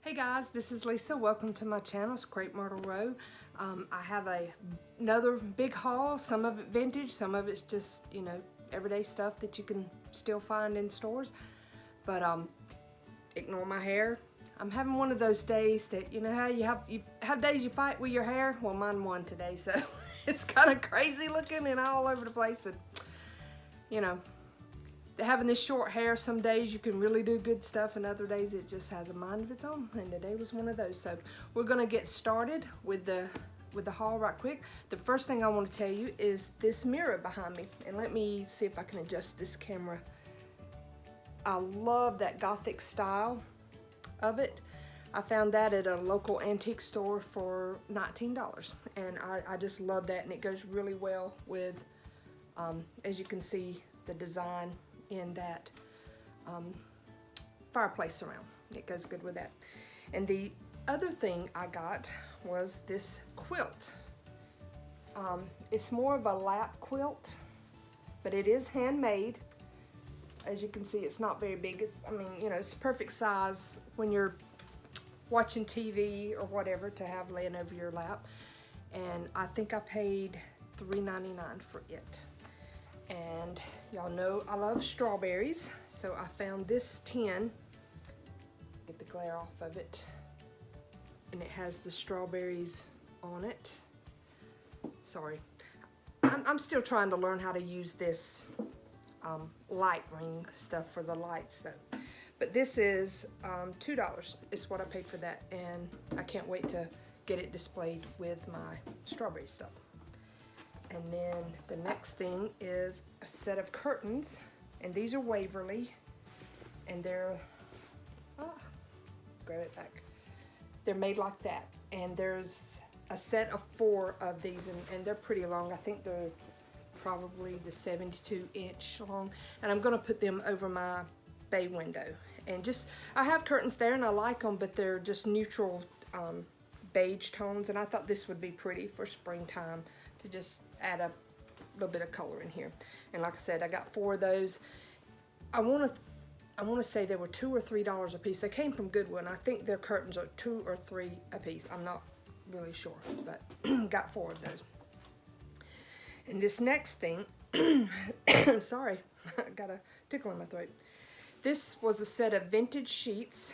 Hey guys, this is Lisa. Welcome to my channel, it's Crepe Myrtle Row. I have another big haul, some of it vintage, some of it's just, everyday stuff that you can still find in stores. But ignore my hair. I'm having one of those days that, how you have days you fight with your hair? Well, mine won today, so it's kind of crazy looking and all over the place. And, having this short hair, some days you can really do good stuff and other days it just has a mind of its own, and today was one of those. So we're gonna get started with the haul right quick. The first thing I want to tell you is this mirror behind me, and let me see if I can adjust this camera. I love that Gothic style of it. I found that at a local antique store for $19, and I just love that, and it goes really well with, as you can see, the design in that fireplace surround. It goes good with that. And the other thing I got was this quilt. It's more of a lap quilt, but it is handmade. As you can see, it's not very big. It's perfect size when you're watching TV or whatever to have laying over your lap. And I think I paid $3.99 for it. And y'all know I love strawberries, so I found this tin. Get the glare off of it, and it has the strawberries on it. Sorry, I'm still trying to learn how to use this light ring stuff for the lights though. But this is $2 is what I paid for that, and I can't wait to get it displayed with my strawberry stuff. And then the next thing is a set of curtains, and these are Waverly, and they're, grab it back. They're made like that, and there's a set of 4 of these, and they're pretty long. I think they're probably the 72-inch long, and I'm gonna put them over my bay window. And I have curtains there, and I like them, but they're just neutral beige tones, and I thought this would be pretty for springtime to just add a little bit of color in here. And like I said, I got 4 of those. I want to say they were $2 or $3 a piece. They came from Goodwill, and I think their curtains are $2 or $3 a piece. I'm not really sure, but got 4 of those. And this next thing, sorry, I got a tickle in my throat. This was a set of vintage sheets.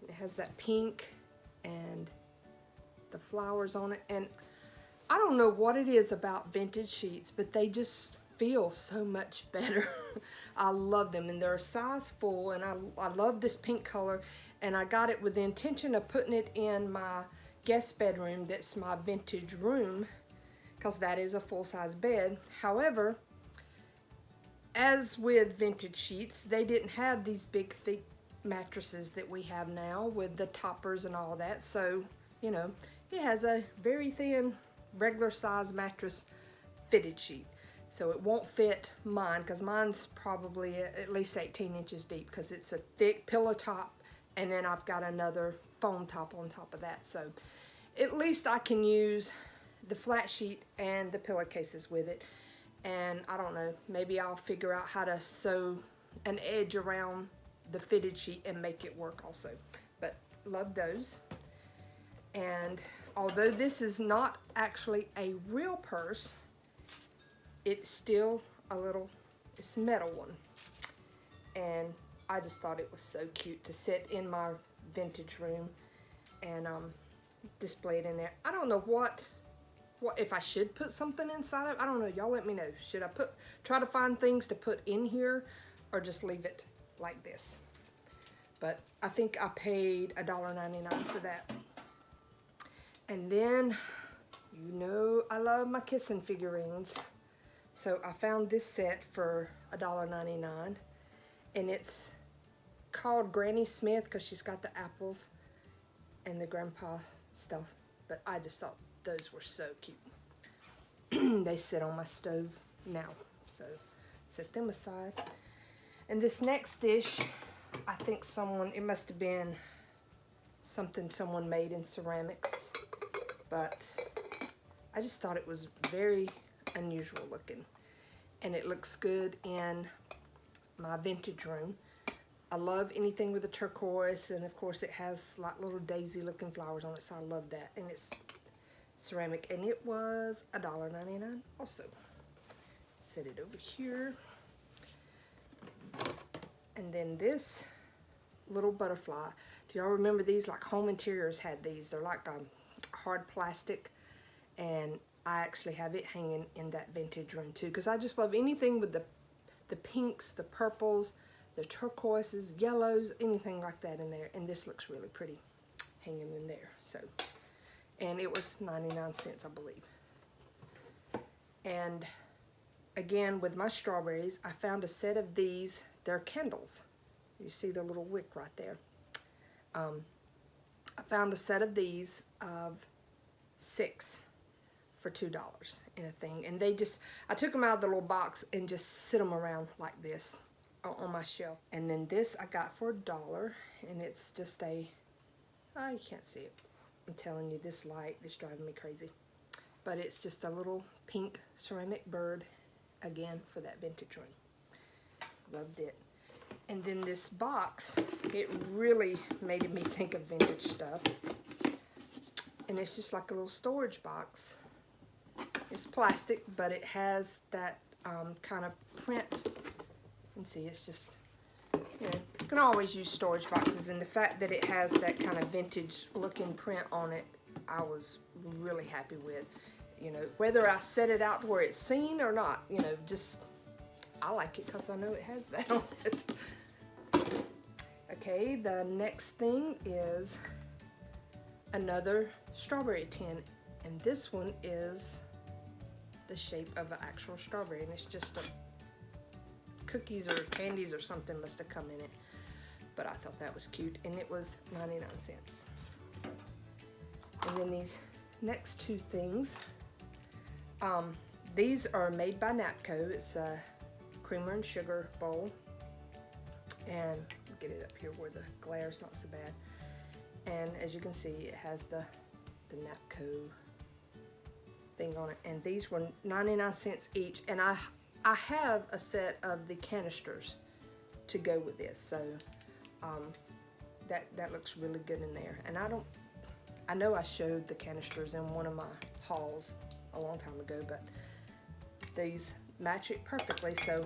It has that pink and the flowers on it, and I don't know what it is about vintage sheets, but they just feel so much better. I love them, and they're a size full, and I love this pink color, and I got it with the intention of putting it in my guest bedroom. That's my vintage room, because that is a full-size bed. However, as with vintage sheets, they didn't have these big thick mattresses that we have now with the toppers and all that, so it has a very thin regular size mattress fitted sheet, so it won't fit mine, because mine's probably at least 18 inches deep, because it's a thick pillow top, and then I've got another foam top on top of that. So at least I can use the flat sheet and the pillowcases with it. And I don't know, maybe I'll figure out how to sew an edge around the fitted sheet and make it work also. But love those. And although this is not actually a real purse, it's still it's a metal one. And I just thought it was so cute to sit in my vintage room and display it in there. I don't know what if I should put something inside of it. I don't know, y'all let me know. Should I try to find things to put in here, or just leave it like this? But I think I paid $1.99 for that. And then, I love my kissing figurines. So I found this set for $1.99, and it's called Granny Smith because she's got the apples and the grandpa stuff. But I just thought those were so cute. They sit on my stove now, so set them aside. And this next dish, I think it must have been something someone made in ceramics, but I just thought it was very unusual looking, and it looks good in my vintage room. I love anything with a turquoise, and of course it has like little daisy looking flowers on it, so I love that. And it's ceramic, and it was $1.99 also. Set it over here. And then this little butterfly. Do y'all remember these? Like Home Interiors had these. They're like hard plastic, and I actually have it hanging in that vintage room too, because I just love anything with the pinks, the purples, the turquoises, yellows, anything like that in there. And this looks really pretty hanging in there. So, and it was 99 cents, I believe. And again, with my strawberries, I found a set of these. They're candles. You see the little wick right there. I found a set of these of 6 for $2 in a thing. And they just, I took them out of the little box and just sit them around like this on my shelf. And then this I got for $1, and it's just a, oh, you can't see it. I'm telling you, this light is driving me crazy. But it's just a little pink ceramic bird, again, for that vintage room. Loved it. And then this box, it really made me think of vintage stuff. And it's just like a little storage box. It's plastic, but it has that kind of print. And see, it's just, you know, you can always use storage boxes. And the fact that it has that kind of vintage looking print on it, I was really happy with. You know, whether I set it out to where it's seen or not, you know, just, I like it because I know it has that on it. Okay, the next thing is another strawberry tin, and this one is the shape of an actual strawberry, and it's just a cookies or candies or something must have come in it, but I thought that was cute, and it was 99 cents. And then these next two things, these are made by Napco. It's a creamer and sugar bowl, and I'll get it up here where the glare's not so bad. And as you can see, it has the Napco thing on it, and these were 99 cents each. And I have a set of the canisters to go with this, so that looks really good in there. And I know I showed the canisters in one of my hauls a long time ago, but these match it perfectly. So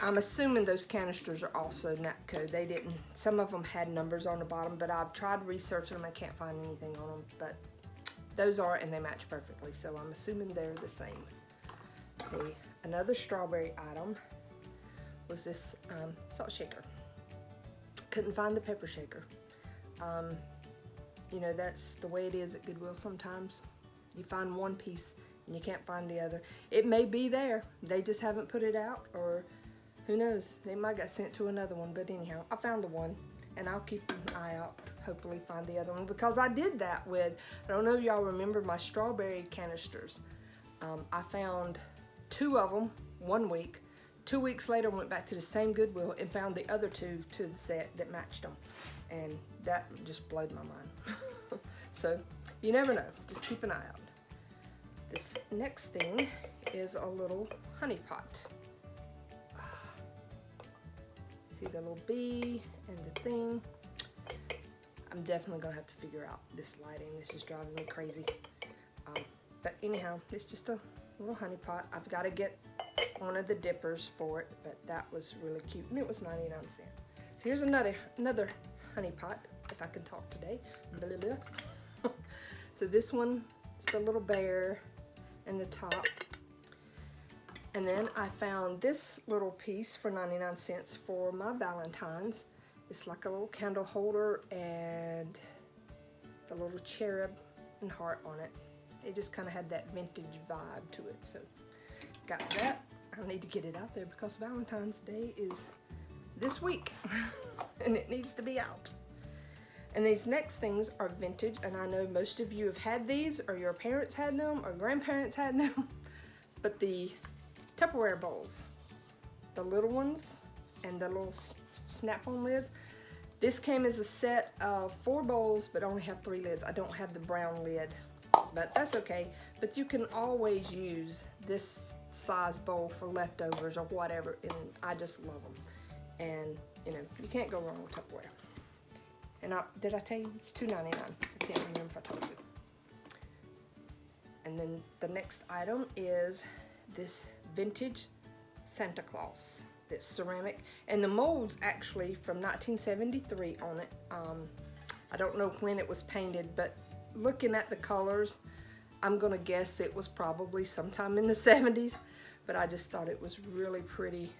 I'm assuming those canisters are also Napco. They didn't, some of them had numbers on the bottom, but I've tried researching them. I can't find anything on them, but those are, and they match perfectly. So I'm assuming they're the same. Okay, another strawberry item was this salt shaker. Couldn't find the pepper shaker. You know, that's the way it is at Goodwill sometimes. You find one piece and you can't find the other. It may be there. They just haven't put it out, or who knows? They might got sent to another one, but anyhow, I found the one, and I'll keep an eye out, hopefully find the other one, because I did that with, I don't know if y'all remember my strawberry canisters. I found 2 of them 1 week. 2 weeks later, went back to the same Goodwill and found the other 2 to the set that matched them. And that just blowed my mind. So, you never know. Just keep an eye out. This next thing is a little honey pot. See the little bee and the thing. I'm definitely gonna have to figure out this lighting. This is driving me crazy. But anyhow, it's just a little honey pot. I've got to get one of the dippers for it, but that was really cute, and it was 99 cents. So here's another honey pot, if I can talk today. Blah, blah, blah. So this one is the little bear and the top. And then I found this little piece for 99 cents for my Valentine's. It's like a little candle holder and the little cherub and heart on it. It just kind of had that vintage vibe to it. So got that. I need to get it out there because Valentine's Day is this week and it needs to be out. And these next things are vintage, and I know most of you have had these, or your parents had them, or grandparents had them. But the Tupperware bowls, the little ones and the little snap-on lids, this came as a set of 4 bowls but only have 3 lids. I don't have the brown lid, but that's okay. But you can always use this size bowl for leftovers or whatever, and I just love them. And You know, you can't go wrong with Tupperware. And did I tell you it's $2.99? I can't remember if I told you. And then the next item is this vintage Santa Claus. It's ceramic, and the mold's actually from 1973 on it. I don't know when it was painted, but looking at the colors, I'm gonna guess it was probably sometime in the 70s, but I just thought it was really pretty.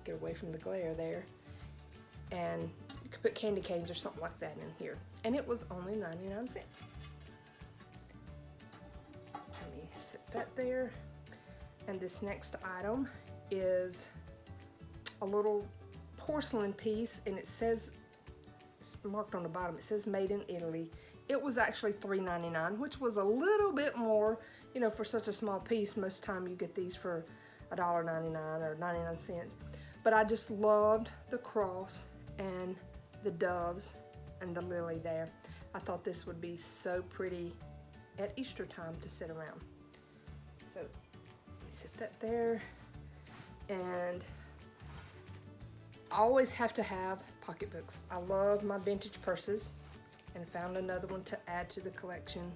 Get away from the glare there. And you could put candy canes or something like that in here. And it was only 99 cents. Let me set that there. And this next item is a little porcelain piece, and it says, it's marked on the bottom, it says made in Italy. It was actually $3.99, which was a little bit more, you know, for such a small piece. Most time you get these for $1.99 or 99 cents. But I just loved the cross and the doves and the lily there. I thought this would be so pretty at Easter time to sit around. So let me set that there. And I always have to have pocketbooks. I love my vintage purses, and found another one to add to the collection.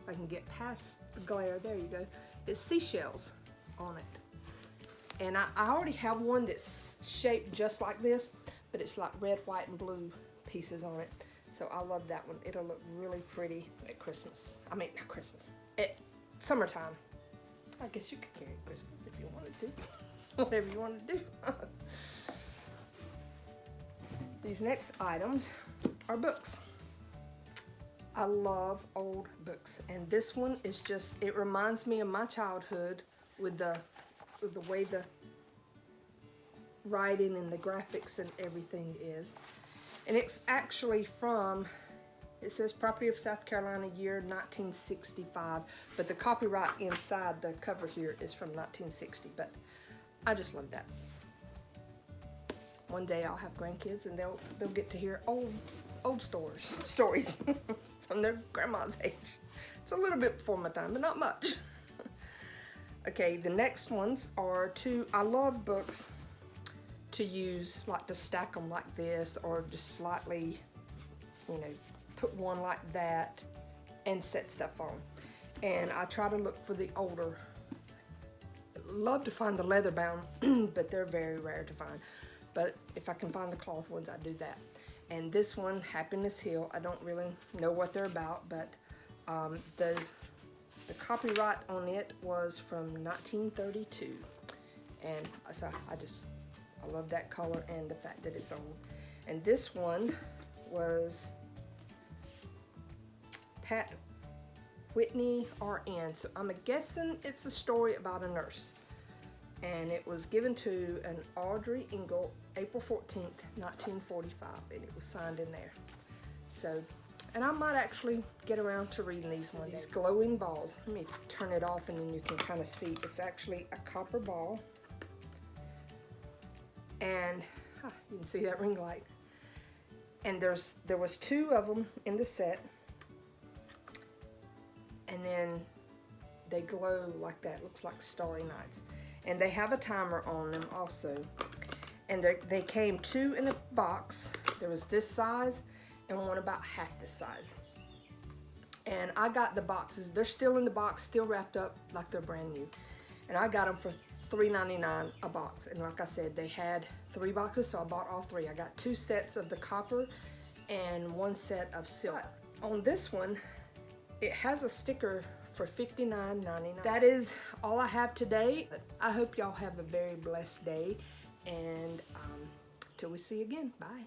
If I can get past the glare, there you go. It's seashells on it. And I already have one that's shaped just like this, but it's like red, white, and blue pieces on it. So I love that one. It'll look really pretty at Christmas. I mean, not Christmas, at summertime. I guess you could carry it Christmas if you wanted to. Whatever you want to do. These next items are books. I love old books, and this one is just, it reminds me of my childhood with the way the writing and the graphics and everything is. And it's actually from, it says property of South Carolina, year 1965, but the copyright inside the cover here is from 1960, but I just love that. One day I'll have grandkids and they'll get to hear old stories from their grandma's age. It's a little bit before my time, but not much. Okay, the next ones are I love books to use, like to stack them like this, or just slightly, you know, put one like that and set stuff on. And I try to look for the older. Love to find the leather bound, but they're very rare to find. But if I can find the cloth ones, I do that. And this one, Happiness Hill, I don't really know what they're about, but the copyright on it was from 1932. And so I love that color and the fact that it's old. And this one was Pat Whitney RN. So I'm guessing it's a story about a nurse. And it was given to an Audrey Engel, April 14th, 1945, and it was signed in there. So, and I might actually get around to reading these ones. These glowing balls. Let me turn it off and then you can kind of see. It's actually a copper ball. And you can see that ring light. And there was 2 of them in the set. And then they glow like that. Looks like Starry Nights. And they have a timer on them also. And they came 2 in a box. There was this size and one about half this size. And I got the boxes. They're still in the box, still wrapped up like they're brand new. And I got them for $3.99 a box. And like I said, they had 3 boxes, so I bought all 3. I got 2 sets of the copper and 1 set of silver. On this one, it has a sticker for $59.99. That is all I have today. I hope y'all have a very blessed day, and till we see you again, bye.